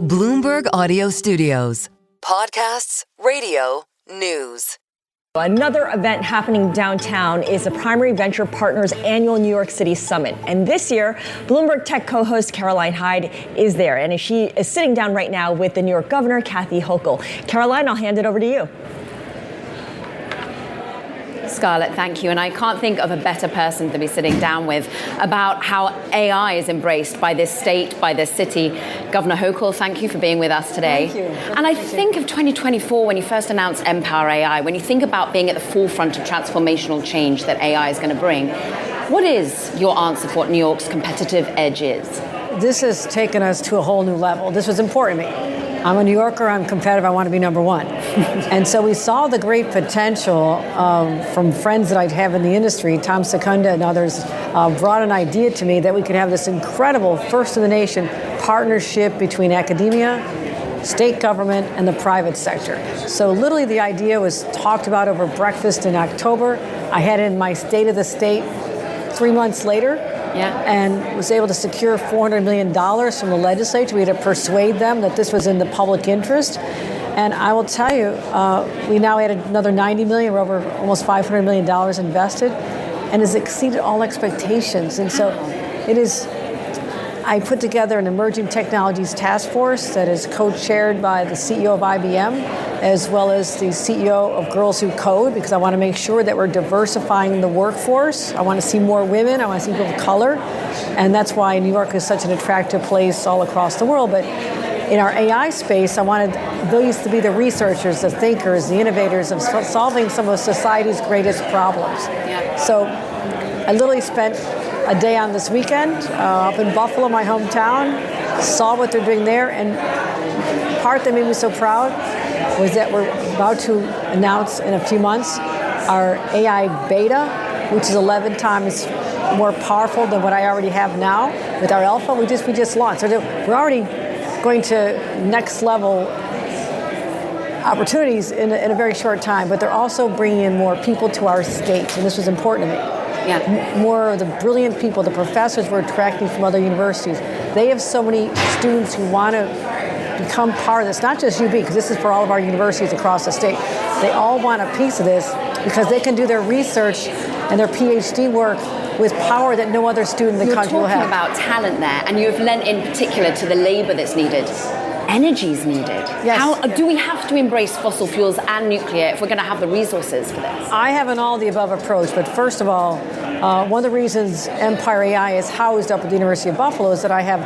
Bloomberg Audio Studios. Podcasts, radio, news. Another event happening downtown is the Primary Venture Partners annual New York City Summit. And this year, Bloomberg Tech co-host Caroline Hyde is there. And she is sitting down right now with the New York Governor, Kathy Hochul. Caroline, I'll hand it over to you. Scarlett, thank you. And I can't think of a better person to be sitting down with about how AI is embraced by this state, by this city. Governor Hochul, thank you for being with us today. Thank you. And I think of 2024 when you first announced Empower AI, when you think about being at the forefront of transformational change that AI is going to bring. What is your answer for what New York's competitive edge is? This has taken us to a whole new level. This was important to me. I'm a New Yorker, I'm competitive, I want to be number one. And so we saw the great potential from friends that I'd have in the industry, Tom Secunda and others, brought an idea to me that we could have this incredible, first in the nation, partnership between academia, state government, and the private sector. So literally the idea was talked about over breakfast in October. I had it in my State of the State 3 months later. And was able to secure $400 million from the legislature. We had to persuade them that this was in the public interest. And I will tell you, we now added another $90 million. We're over almost $500 million invested, and has exceeded all expectations. And so it is, I put together an emerging technologies task force that is co-chaired by the CEO of IBM, as well as the CEO of Girls Who Code, because I want to make sure that we're diversifying the workforce. I want to see more women. I want to see people of color. And that's why New York is such an attractive place all across the world. But in our AI space, I wanted those to be the researchers, the thinkers, the innovators of solving some of society's greatest problems. So I literally spent a day on this weekend up in Buffalo, my hometown, saw what they're doing there. And the part that made me so proud was that we're about to announce in a few months our AI beta, which is 11 times more powerful than what I already have now with our alpha. We just launched. So we're already going to next level opportunities in a very short time, but they're also bringing in more people to our state, and this was important to me. More of the brilliant people, the professors we're attracting from other universities. They have so many students who want to become part of this, not just UB, because this is for all of our universities across the state. They all want a piece of this because they can do their research and their PhD work with power that no other student in the country will have. You're talking about talent there, and you've lent in particular to the labor that's needed. Energy's needed. Yes. Do we have to embrace fossil fuels and nuclear if we're going to have the resources for this? I have an all-the-above approach, but first of all, one of the reasons Empire AI is housed up at the University of Buffalo is that I have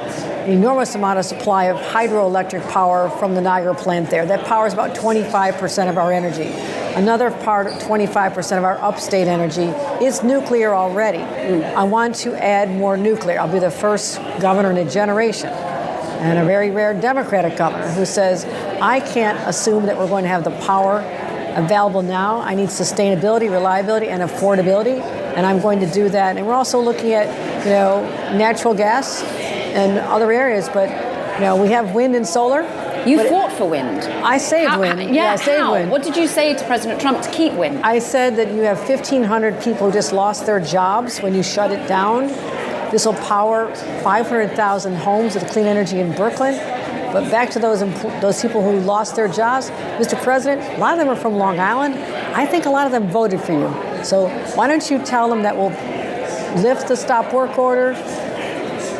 an enormous amount of supply of hydroelectric power from the Niagara plant there. That powers about 25% of our energy. Another part, 25% of our upstate energy, is nuclear already. I want to add more nuclear. I'll be the first governor in a generation, and a very rare Democratic governor, who says, I can't assume that we're going to have the power available now. I need sustainability, reliability, and affordability, and I'm going to do that. And we're also looking at, natural gas and other areas, but we have wind and solar. You fought for wind. I saved wind. I saved wind. What did you say to President Trump to keep wind? I said that you have 1,500 people who just lost their jobs when you shut it down. This will power 500,000 homes with clean energy in Brooklyn. But back to those people who lost their jobs, Mr. President, a lot of them are from Long Island. I think a lot of them voted for you. So why don't you tell them that we'll lift the stop work order,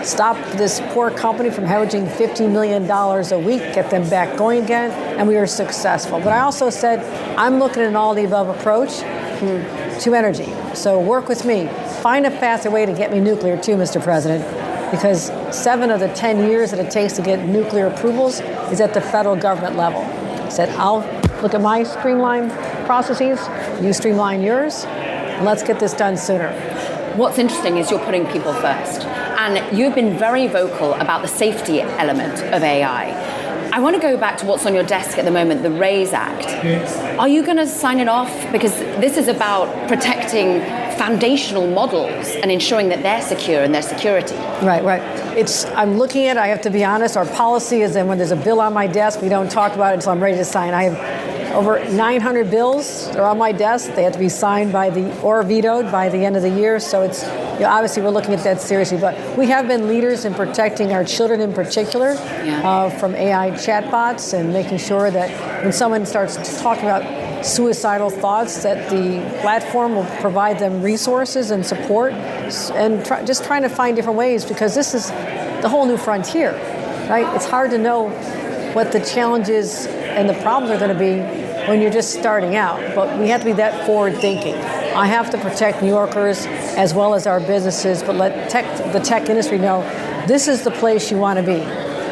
stop this poor company from hemorrhaging $50 million a week, get them back going again, and we were successful. But I also said, I'm looking at an all-the-above approach to energy. So work with me. Find a faster way to get me nuclear too, Mr. President, because 7 of the 10 years that it takes to get nuclear approvals is at the federal government level. I said, I'll look at my streamlined processes, you streamline yours, and let's get this done sooner. What's interesting is you're putting people first. And you've been very vocal about the safety element of AI. I want to go back to what's on your desk at the moment, the RAISE Act. Are you going to sign it off? Because this is about protecting foundational models and ensuring that they're secure and their security. Right. I'm looking at it, I have to be honest, our policy is that when there's a bill on my desk, we don't talk about it until I'm ready to sign. I have over 900 bills. They're on my desk. They have to be signed or vetoed by the end of the year. So it's, obviously we're looking at that seriously. But we have been leaders in protecting our children in particular from AI chatbots, and making sure that when someone starts talking about suicidal thoughts, that the platform will provide them resources and support, and just trying to find different ways, because this is the whole new frontier, right? It's hard to know what the challenges and the problems are going to be when you're just starting out, but we have to be that forward thinking. I have to protect New Yorkers as well as our businesses, but let the tech industry know this is the place you want to be.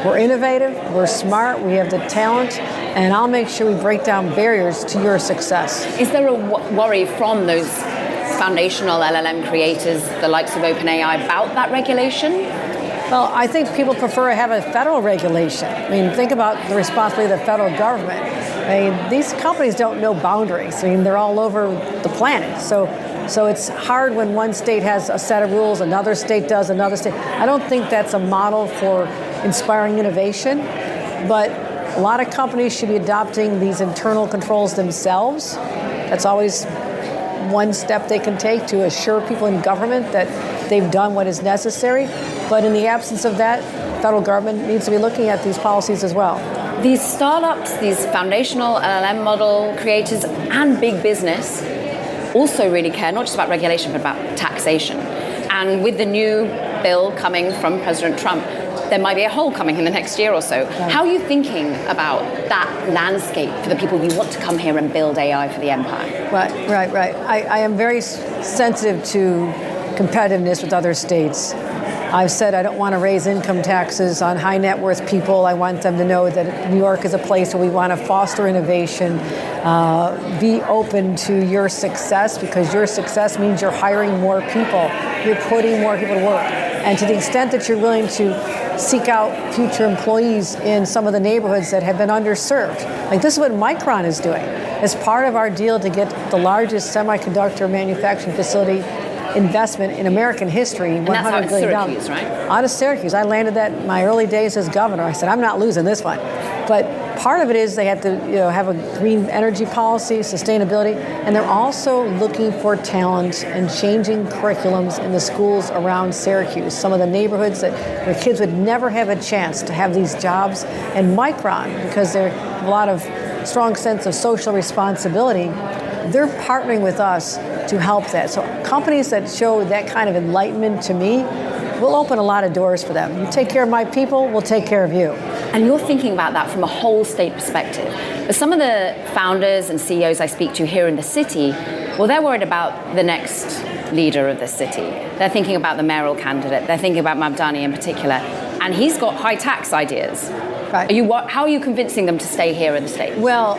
We're innovative, we're smart, we have the talent, and I'll make sure we break down barriers to your success. Is there a worry from those foundational LLM creators, the likes of OpenAI, about that regulation? Well, I think people prefer to have a federal regulation. I mean, think about the responsibility of the federal government. I mean, these companies don't know boundaries. I mean, they're all over the planet. So it's hard when one state has a set of rules, another state does, another state. I don't think that's a model for inspiring innovation, but a lot of companies should be adopting these internal controls themselves. That's always one step they can take to assure people in government that they've done what is necessary. But in the absence of that, federal government needs to be looking at these policies as well. These startups, these foundational LLM model creators, and big business also really care, not just about regulation, but about taxation. And with the new bill coming from President Trump, there might be a hole coming in the next year or so. Right. How are you thinking about that landscape for the people who want to come here and build AI for the empire? Right. I am very sensitive to competitiveness with other states. I've said I don't want to raise income taxes on high net worth people. I want them to know that New York is a place where we want to foster innovation, be open to your success, because your success means you're hiring more people, you're putting more people to work. And to the extent that you're willing to seek out future employees in some of the neighborhoods that have been underserved. Like, this is what Micron is doing. As part of our deal to get the largest semiconductor manufacturing facility investment in American history, $100 billion. Out of Syracuse, right? Out of Syracuse. I landed that in my early days as governor. I said, I'm not losing this one. But part of it is they have to have a green energy policy, sustainability, and they're also looking for talent and changing curriculums in the schools around Syracuse, some of the neighborhoods where kids would never have a chance to have these jobs. And Micron, because they have a lot of strong sense of social responsibility, they're partnering with us to help that. So companies that show that kind of enlightenment to me will open a lot of doors for them. You take care of my people, we'll take care of you. And you're thinking about that from a whole state perspective. But some of the founders and CEOs I speak to here in the city, well, they're worried about the next leader of the city. They're thinking about the mayoral candidate. They're thinking about Mamdani in particular. And he's got high tax ideas. Right. How are you convincing them to stay here in the state? Well,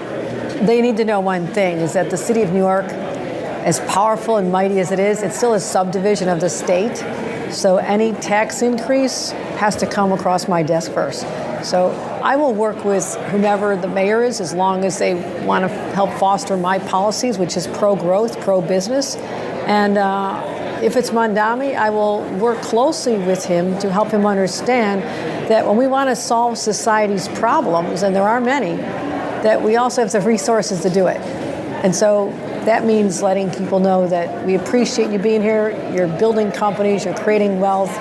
they need to know one thing, is that the city of New York, as powerful and mighty as it is, it's still a subdivision of the state. So any tax increase has to come across my desk first. So I will work with whomever the mayor is, as long as they want to help foster my policies, which is pro-growth, pro-business. And if it's Mamdani, I will work closely with him to help him understand that when we want to solve society's problems, and there are many, that we also have the resources to do it. And so that means letting people know that we appreciate you being here, you're building companies, you're creating wealth,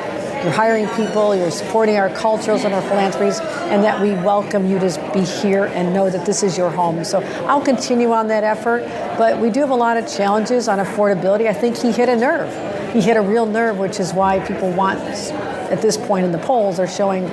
you're hiring people, you're supporting our cultures and our philanthropies, and that we welcome you to be here and know that this is your home. So I'll continue on that effort, but we do have a lot of challenges on affordability. I think he hit a nerve. He hit a real nerve, which is why people want, at this point in the polls, are showing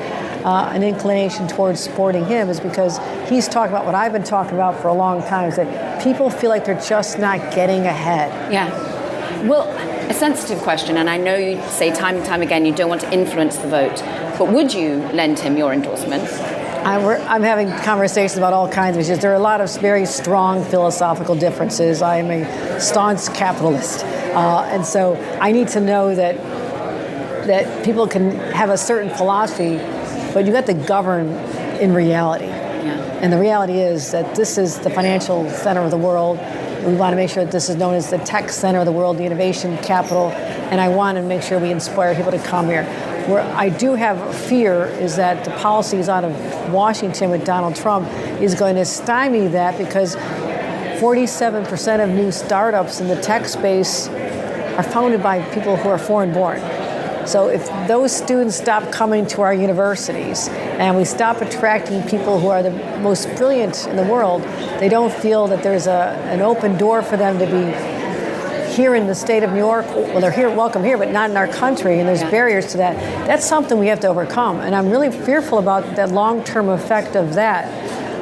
an inclination towards supporting him, is because he's talking about what I've been talking about for a long time, is that people feel like they're just not getting ahead. Yeah. Well, a sensitive question, and I know you say time and time again you don't want to influence the vote, but would you lend him your endorsement? I'm having conversations about all kinds of issues. There are a lot of very strong philosophical differences. I am a staunch capitalist. And so I need to know that people can have a certain philosophy, but you have to govern in reality. Yeah. And the reality is that this is the financial center of the world. We want to make sure that this is known as the tech center of the world, the innovation capital, and I want to make sure we inspire people to come here. Where I do have a fear is that the policies out of Washington with Donald Trump is going to stymie that, because 47% of new startups in the tech space are founded by people who are foreign born. So if those students stop coming to our universities and we stop attracting people who are the most brilliant in the world, they don't feel that there's an open door for them to be here in the state of New York. Well, they're here, welcome here, but not in our country, and there's barriers to that. That's something we have to overcome, and I'm really fearful about that long-term effect of that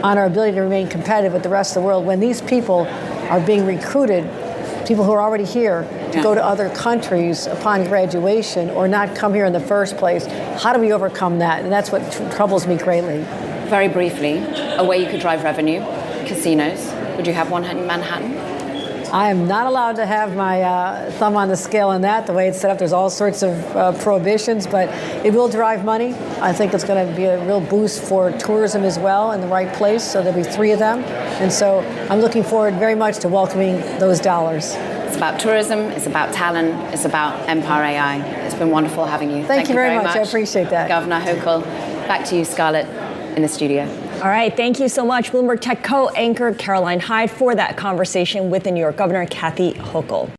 on our ability to remain competitive with the rest of the world when these people are being recruited, people who are already here, to go to other countries upon graduation or not come here in the first place. How do we overcome that? And that's what troubles me greatly. Very briefly, a way you could drive revenue, casinos. Would you have one in Manhattan? I am not allowed to have my thumb on the scale on that. The way it's set up, there's all sorts of prohibitions, but it will drive money. I think it's going to be a real boost for tourism as well in the right place, so there'll be 3 of them. And so I'm looking forward very much to welcoming those dollars. It's about tourism, it's about talent, it's about Empire AI. It's been wonderful having you. Thank you very much. I appreciate that. Governor Hochul. Back to you, Scarlett, in the studio. All right, thank you so much, Bloomberg Tech co-anchor Caroline Hyde, for that conversation with the New York Governor, Kathy Hochul.